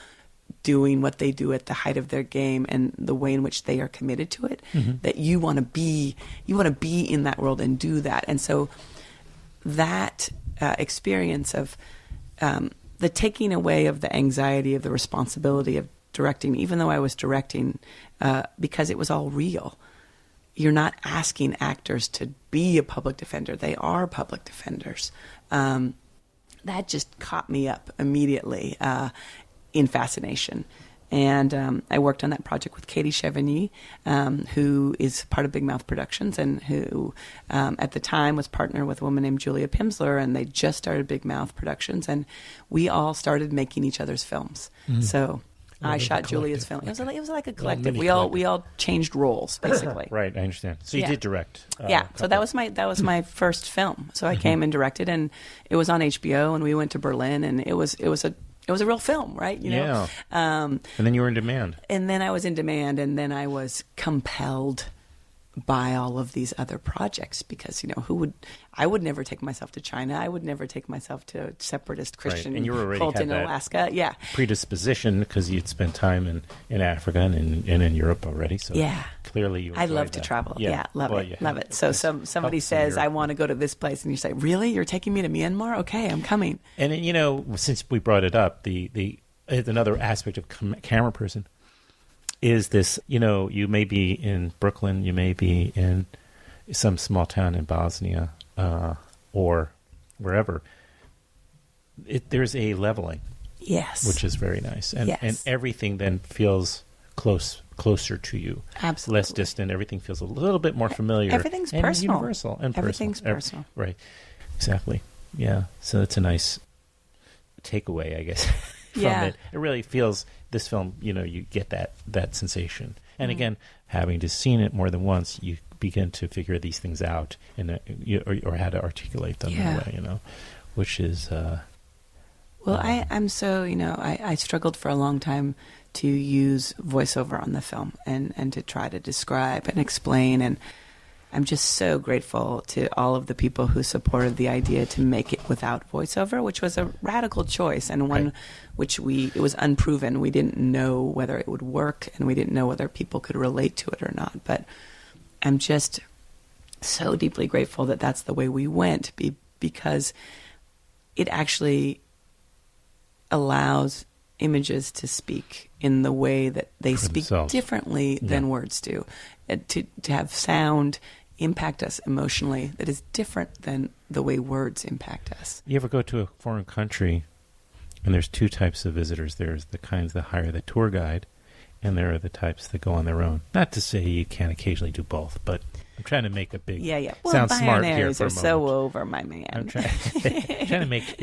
doing what they do at the height of their game and the way in which they are committed to it, that you want to be in that world and do that. And so that experience of the taking away of the anxiety of the responsibility of directing, even though I was directing, because it was all real. You're not asking actors to be a public defender. They are public defenders. That just caught me up immediately in fascination. And I worked on that project with Katie Chevigny, who is part of Big Mouth Productions and who at the time was partner with a woman named Julia Pimsler, and they just started Big Mouth Productions, and we all started making each other's films. So I shot Julia's film. It was like a collective. We all changed roles, basically. Right, I understand. So you did direct. So that was my first film. So I came and directed, and it was on HBO, and we went to Berlin, and it was a real film, right? And then you were in demand. And then I was in demand, and then I was compelled by all of these other projects because, I would never take myself to China. I would never take myself to separatist Christian cult in Alaska. Yeah. Predisposition because you'd spent time in Africa and in Europe already. So clearly you I love to travel. Yeah, love it. So somebody says, I want to go to this place, and you say, really? You're taking me to Myanmar? Okay, I'm coming. And, since we brought it up, the another aspect of Cameraperson is this, you may be in Brooklyn, you may be in some small town in Bosnia or wherever. There's a leveling. Yes. Which is very nice. And everything then feels closer to you. Absolutely. Less distant. Everything feels a little bit more familiar. Everything's and personal. Universal. And Everything's personal. Right. Exactly. Yeah. So it's a nice takeaway, I guess, from it. It really feels, this film, you get that sensation. And again, having just seen it more than once, you begin to figure these things out or how to articulate them in a way, which is... I'm so, I struggled for a long time to use voiceover on the film and to try to describe and explain. And I'm just so grateful to all of the people who supported the idea to make it without voiceover, which was a radical choice and one which it was unproven. We didn't know whether it would work, and we didn't know whether people could relate to it or not. But I'm just so deeply grateful that that's the way we went, because it actually allows images to speak in the way that they speak differently than words do. To have sound impact us emotionally that is different than the way words impact us. You ever go to a foreign country, and there's two types of visitors. There's the kinds that hire the tour guide, and there are the types that go on their own. Not to say you can't occasionally do both, but I'm trying to make a big Well, sound smart here for a moment. Billionaires are so over, my man. I'm trying to make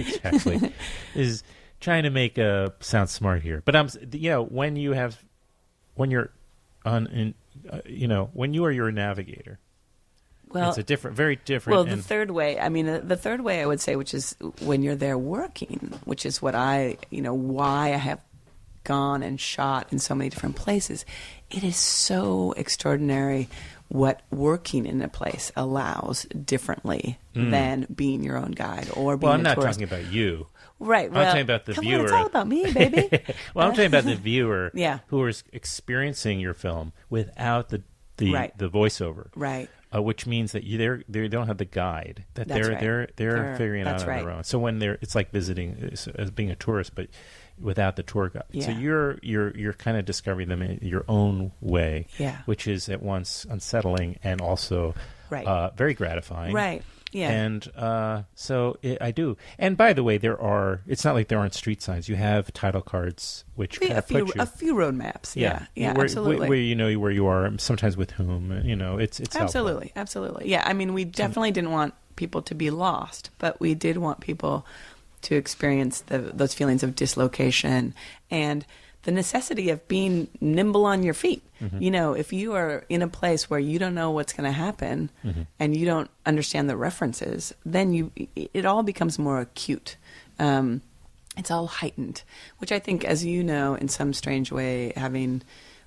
trying to make a sound smart here. But when you are your navigator. Well, it's very different. Well, the third way I would say, which is when you're there working, which is what why I have gone and shot in so many different places. It is so extraordinary what working in a place allows differently than being your own guide or being I'm a not tourist. talking about you. Right. I'm talking about the viewer. It's all about me, baby. Well, I'm talking about the viewer Yeah. who is experiencing your film without the voiceover. Right. Which means that they don't have the guide, that they're figuring it out on their own. So when it's like visiting as being a tourist, but without the tour guide. Yeah. So you're kind of discovering them in your own way, which is at once unsettling and also very gratifying. Right. Yeah. And I do. And by the way, it's not like there aren't street signs. You have title cards, which a few road maps. Yeah. Absolutely. Where you know where you are, sometimes with whom. It's absolutely, helpful. Absolutely. Yeah. I mean, we definitely didn't want people to be lost, but we did want people to experience those feelings of dislocation and the necessity of being nimble on your feet. Mm-hmm. If you are in a place where you don't know what's going to happen and you don't understand the references, then it all becomes more acute. It's all heightened, which I think, as you know, in some strange way, having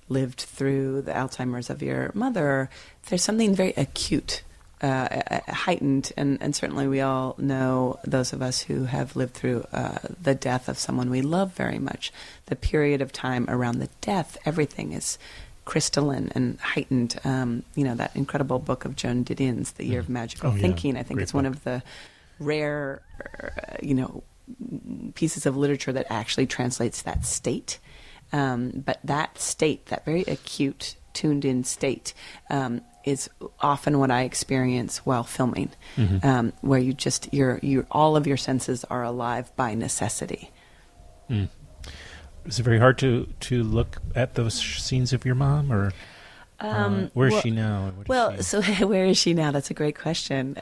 lived through the Alzheimer's of your mother, there's something very acute, heightened, and certainly we all know, those of us who have lived through the death of someone we love very much, the period of time around the death, everything is crystalline and heightened. That incredible book of Joan Didion's, The Year of Magical Thinking, I think it's one of the rare, pieces of literature that actually translates that state. But that state, that very acute, tuned-in state, is often what I experience while filming, where you all of your senses are alive by necessity. Is it very hard to look at those scenes of your mom, or where is she now? So where is she now? That's a great question.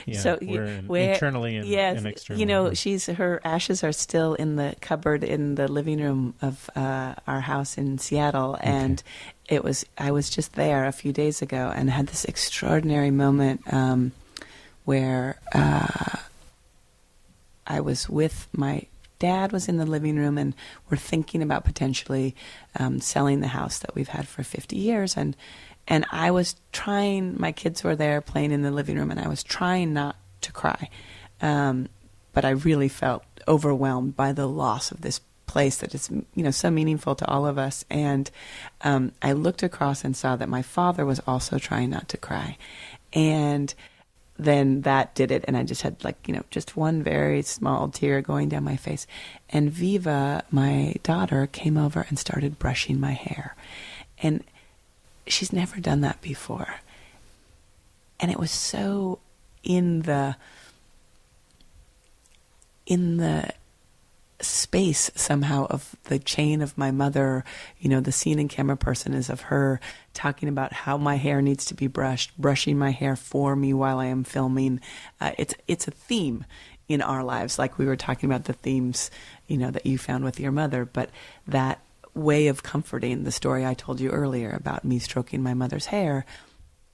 Internally and externally. Her ashes are still in the cupboard in the living room of our house in Seattle, and I was just there a few days ago and had this extraordinary moment where I was with my dad was in the living room, and we're thinking about potentially selling the house that we've had for 50 years. And I was trying, my kids were there playing in the living room, and I was trying not to cry. But I really felt overwhelmed by the loss of this place that is, so meaningful to all of us. And I looked across and saw that my father was also trying not to cry. And then that did it, and I just had just one very small tear going down my face. And Viva, my daughter, came over and started brushing my hair. And she's never done that before. And it was so in the space somehow of the chain of my mother. The scene in Cameraperson is of her talking about how my hair needs to be brushed, brushing my hair for me while I am filming. It's a theme in our lives, like we were talking about the themes, that you found with your mother, but that way of comforting, the story I told you earlier about me stroking my mother's hair,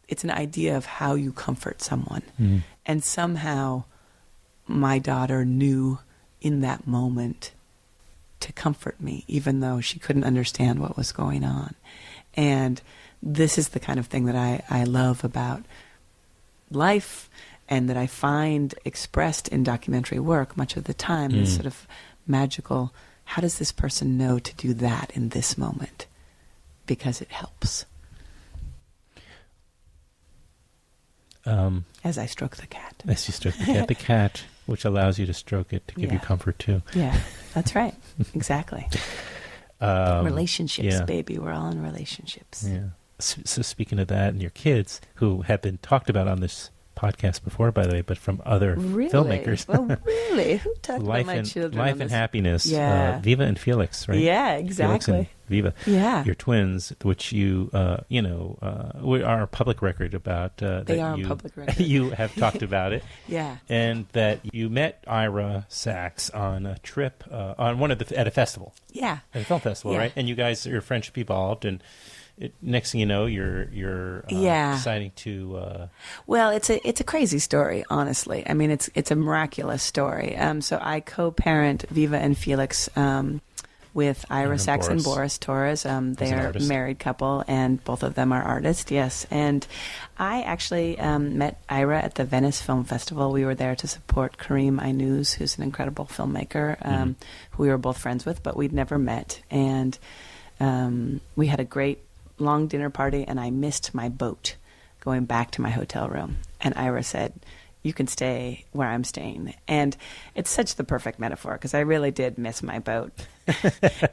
it's an idea of how you comfort someone. Mm-hmm. And somehow my daughter knew in that moment to comfort me, even though she couldn't understand what was going on. And this is the kind of thing that I love about life and that I find expressed in documentary work much of the time, this sort of magical, how does this person know to do that in this moment? Because it helps. As I stroke the cat. As you stroke the cat, which allows you to stroke it to give you comfort too. Yeah, that's right. Exactly. Relationships, baby. We're all in relationships. Yeah. So speaking of that, and your kids, who have been talked about on this podcast before, by the way, but from other filmmakers. Oh, really? Who talked about my children? Life and Happiness. Yeah. Viva and Felix, right? Yeah, exactly. Felix and Viva. Yeah. Your twins, which you, we are a public record about. They are a public record. You have talked about it. Yeah. And that you met Ira Sachs on a trip, at a festival. Yeah. At a film festival, right? And you guys, your friendship evolved, and next thing you know, you're deciding to. Well, it's a crazy story, honestly. I mean, it's a miraculous story. So I co-parent Viva and Felix with Ira Sachs and Boris Torres. They're a married couple, and both of them are artists. Yes, and I actually met Ira at the Venice Film Festival. We were there to support Kareem Aynuz, who's an incredible filmmaker, who we were both friends with, but we'd never met. And we had a great long dinner party, and I missed my boat going back to my hotel room. And Ira said, "You can stay where I'm staying." And it's such the perfect metaphor, because I really did miss my boat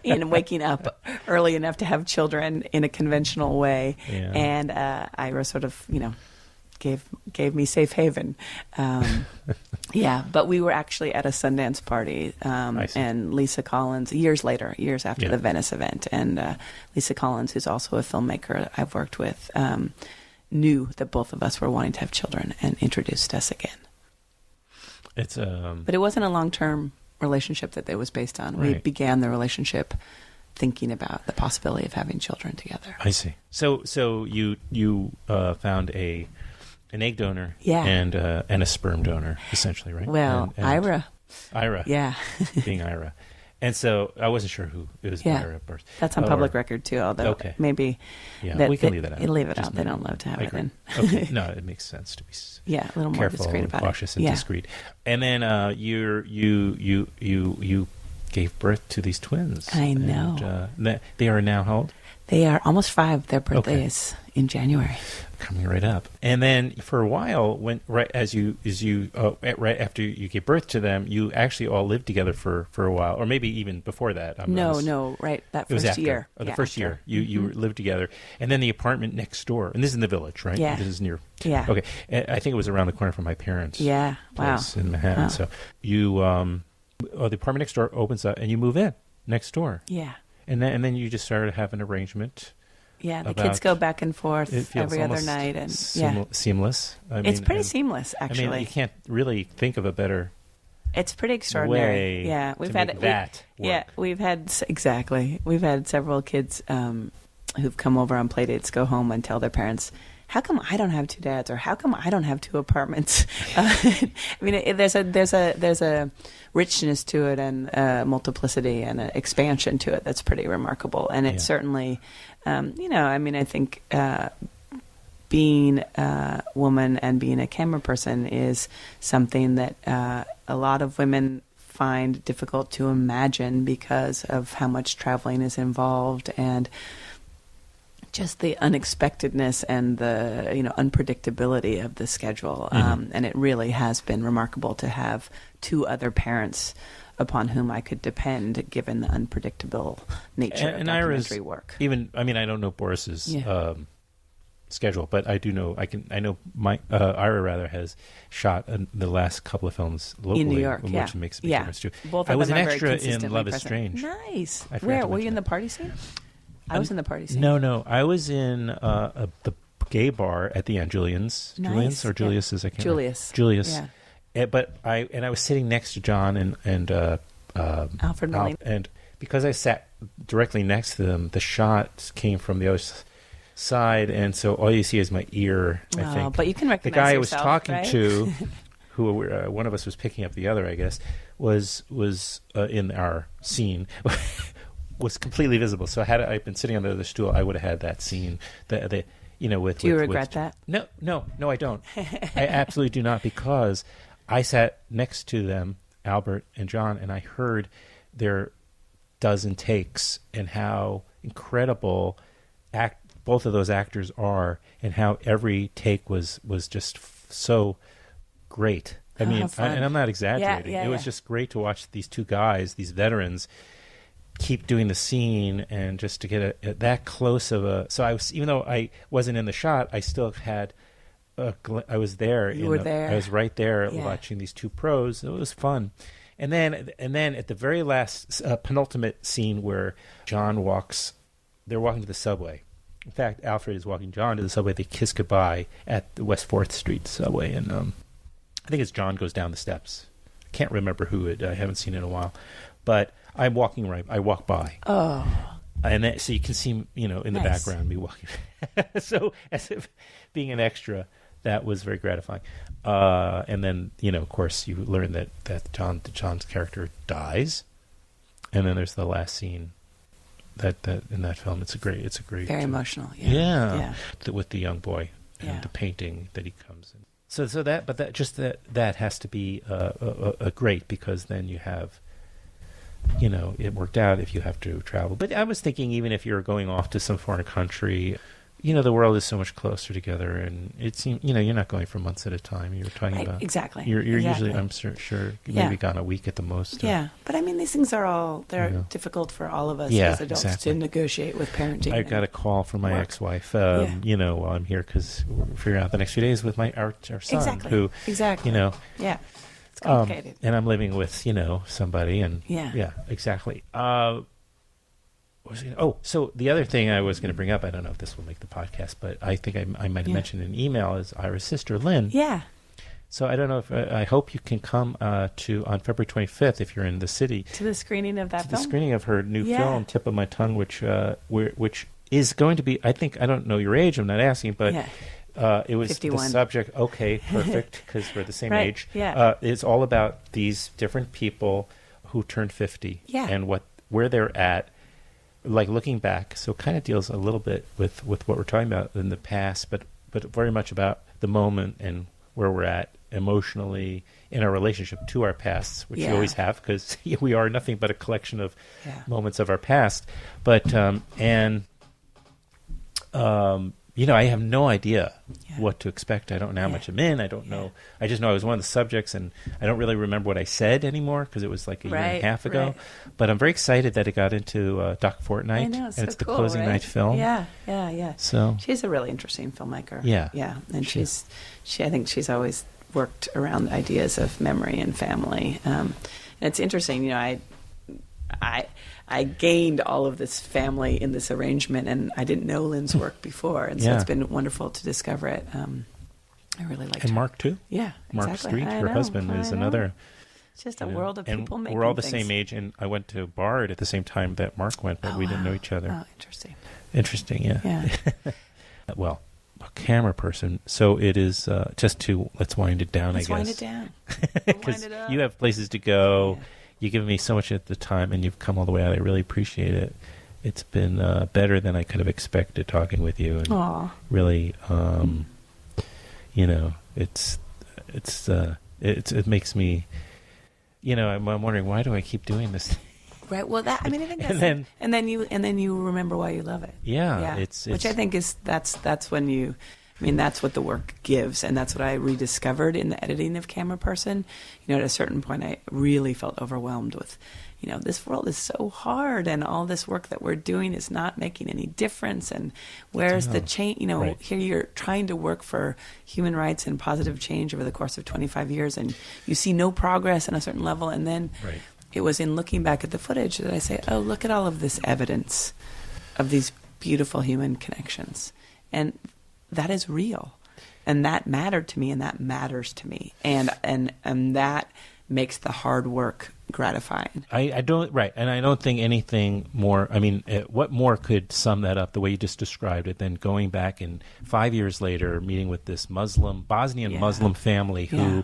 in waking up early enough to have children in a conventional way. Yeah. And Ira sort of, gave me safe haven. But we were actually at a Sundance party, and Lisa Collins, years after the Venice event, and Lisa Collins, who's also a filmmaker I've worked with, knew that both of us were wanting to have children and introduced us again. But it wasn't a long-term relationship that it was based on. Right. We began the relationship thinking about the possibility of having children together. I see. So you found an egg donor, and a sperm donor, essentially, right? Well, Ira, yeah, being Ira, and so I wasn't sure who it was. Ira birth. That's on public record too. Although maybe, we can leave that out. Leave it out. They don't love to have it in. Okay, no, it makes sense to be a little more discreet about cautious and discreet. And then you gave birth to these twins. I know. And, they are now how old? They are almost 5. Their birthday is in January. Coming right up. And then for a while, right after you gave birth to them, you actually all lived together for a while, or maybe even before that. That first year. The first year you lived together, and then the apartment next door, and this is in the Village, right? Yeah. This is near. Yeah. Okay, I think it was around the corner from my parents'. Yeah. Place in Manhattan. Wow. So you, the apartment next door opens up, and you move in next door. Yeah. And then you just started having an arrangement. Yeah, the kids go back and forth every other night, and seamless. It's pretty seamless, actually. I mean, you can't really think of a better. It's pretty extraordinary. We've had that. We've had We've had several kids who've come over on play dates go home and tell their parents, "How come I don't have 2 dads?" or "How come I don't have 2 apartments?" I mean, there's a richness to it, and multiplicity and an expansion to it that's pretty remarkable. And it certainly, I think being a woman and being a camera person is something that a lot of women find difficult to imagine because of how much traveling is involved, and just the unexpectedness and the unpredictability of the schedule. And it really has been remarkable to have 2 other parents upon whom I could depend, given the unpredictable nature of documentary work. I don't know Boris's schedule, but I do know my Ira has shot the last couple of films locally in New York, which makes a big difference too. Both I of was them an are extra very in Love is present. Strange. Nice. Where were you in the party scene? I was in the party scene. No, I was in the gay bar at the end, Julian's. Nice. Julian's or Julius's? I can't remember. Julius. Yeah. But I was sitting next to John and Alfred Molina. And because I sat directly next to them, the shot came from the other side, and so all you see is my ear. I think. But you can recognize the guy yourself, I was talking right? to, who one of us was picking up the other, I guess, was in our scene. Was completely visible. So had I been sitting on the other stool, I would have had that scene. Do you regret that? No, I don't. I absolutely do not, because I sat next to them, Albert and John, and I heard their dozen takes and how incredible both of those actors are, and how every take was just so great. I mean, and I'm not exaggerating. It was just great to watch these two guys, these veterans, keep doing the scene, and just to get that close of a. So I was, even though I wasn't in the shot, I still had. I was there. You were there. I was right there watching these two pros. It was fun. And then at the very last penultimate scene where John they're walking to the subway. In fact, Alfred is walking John to the subway. They kiss goodbye at the West 4th Street subway, and I think it's John goes down the steps. I can't remember who it. I haven't seen it in a while, but I'm walking right. I walk by. Oh, and so you can see, in the background me walking. So as if being an extra, that was very gratifying. And then of course, you learn that John's character dies, and then there's the last scene. That in that film, it's a great very emotional. With the young boy and the painting that he comes in. So that has to be a great, because then you have, it worked out if you have to travel. But I was thinking, even if you're going off to some foreign country, the world is so much closer together, and it seems, you're not going for months at a time. You're talking about exactly. You're usually, I'm sure, maybe gone a week at the most. Yeah, but I mean, these things are difficult for all of us as adults to negotiate with parenting. I got a call from my ex-wife, while I'm here, because we're figuring out the next few days with our son, who, it's complicated. And I'm living with somebody, and exactly. So the other thing I was going to bring up, I don't know if this will make the podcast, but I think I might have mentioned in an email, is Ira's sister, Lynn. Yeah. So I don't know if I hope you can come on February 25th, if you're in the city, to the screening of that film. The screening of her new film, Tip of My Tongue, which is going to be. I don't know your age. I'm not asking, but it was 51. The subject. Okay, perfect, because we're the same age. Yeah. It's all about these different people who turned 50 and where they're at. Like looking back, so it kind of deals a little bit with what we're talking about in the past, but very much about the moment and where we're at emotionally in our relationship to our pasts, which we always have, because we are nothing but a collection of moments of our past. But I have no idea what to expect. I don't know how much I'm in. I don't know. I just know I was one of the subjects, and I don't really remember what I said anymore, because it was like a year and a half ago. Right. But I'm very excited that it got into Doc Fortnight. I know, and it's the closing night film. Yeah. So she's a really interesting filmmaker. Yeah. And I think she's always worked around ideas of memory and family. And it's interesting, I gained all of this family in this arrangement, and I didn't know Lynn's work before, and so it's been wonderful to discover it. I really liked her. And Mark, too? Yeah, Mark Street, her husband, is another. It's just a world of people making we're all the things. same age, and I went to Bard at the same time that Mark went, but we didn't know each other. Oh, interesting. Interesting, yeah. Well, a Cameraperson. So it is let's wind it down, Let's I guess. wind it down. Because you have places to go. Yeah. You give me so much at the time, and you've come all the way out. I really appreciate it. It's been better than I could have expected talking with you, and really, it makes me, I'm wondering, why do I keep doing this? Right. Well, I think that's and then you remember why you love it. Yeah. Which I think is that's when you. That's what the work gives, and that's what I rediscovered in the editing of Cameraperson. At a certain point, I really felt overwhelmed with, this world is so hard, and all this work that we're doing is not making any difference, and where's the change? Here you're trying to work for human rights and positive change over the course of 25 years, and you see no progress on a certain level, and then it was in looking back at the footage that I say, oh, look at all of this evidence of these beautiful human connections, and that is real, and that mattered to me, and that matters to me, and that makes the hard work gratifying. I don't think anything more. What more could sum that up the way you just described it than going back and 5 years later meeting with this Bosnian Muslim family who,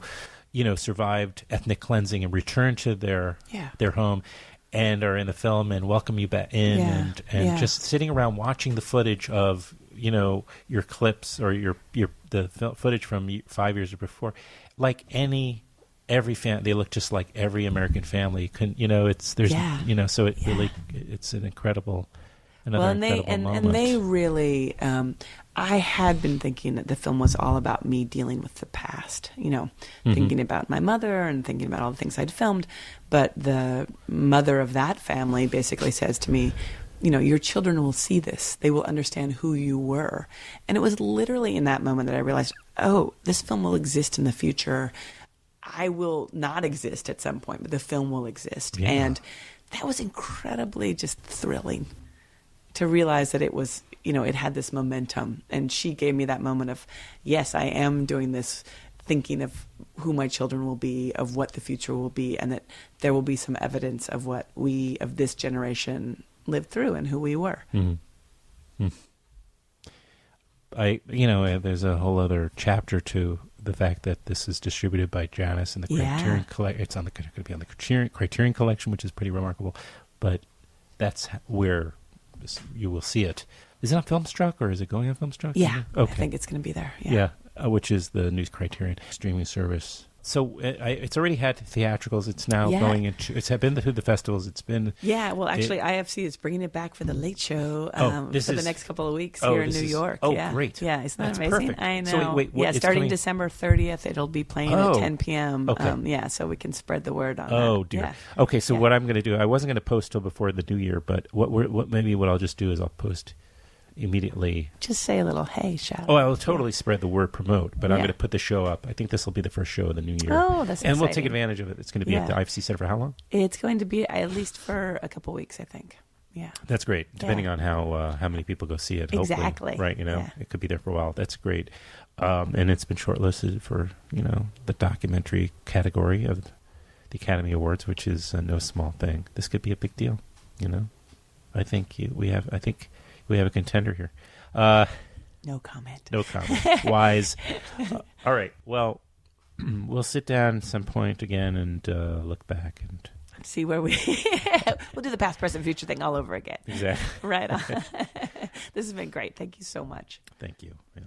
survived ethnic cleansing and returned to their home, and are in the film and welcome you back in, and just sitting around watching the footage of your clips or the footage from 5 years before, like every family, they look just like every American family. So it really, it's an incredible. And they really, I had been thinking that the film was all about me dealing with the past, thinking about my mother and thinking about all the things I'd filmed. But the mother of that family basically says to me, your children will see this. They will understand who you were. And it was literally in that moment that I realized, oh, this film will exist in the future. I will not exist at some point, but the film will exist. Yeah. And that was incredibly just thrilling to realize that it was, it had this momentum. And she gave me that moment of, yes, I am doing this, thinking of who my children will be, of what the future will be, and that there will be some evidence of what we of this generation lived through and who we were. Mm-hmm. There's a whole other chapter to the fact that this is distributed by Janus and the Criterion Collection. It's going to be on the Criterion Collection, which is pretty remarkable. But that's where you will see it. Is it on Filmstruck or is it going on Filmstruck? Yeah, okay. I think it's going to be there. Yeah, which is the new Criterion streaming service. So it's already had theatricals. It's now going into. It's been through the festivals. It's been. Yeah, well, actually, IFC is bringing it back for the Late Show for the next couple of weeks here in New York. Oh, yeah. Great! Yeah, isn't that That's amazing? Perfect. I know. So wait, starting December 30th, it'll be playing at 10 p.m. Okay. So we can spread the word on. Oh that. dear. Yeah. Okay, so what I'm going to do, I wasn't going to post till before the new year, but what I'll just do is I'll post immediately. Just say a little hey, shout out. Oh, I'll totally spread the word, promote, but I'm going to put the show up. I think this will be the first show of the new year. Oh, that's exciting. And we'll take advantage of it. It's going to be at the IFC Center for how long? It's going to be at least for a couple weeks, I think. Yeah. That's great. Depending on how many people go see it. Exactly. Hopefully, right, it could be there for a while. That's great. And it's been shortlisted for, the documentary category of the Academy Awards, which is no small thing. This could be a big deal, I think we have a contender here. No comment. No comment. Wise. All right. Well, we'll sit down at some point again and look back and see where we'll do the past, present, future thing all over again. Exactly. Right on. This has been great. Thank you so much. Thank you. Yeah.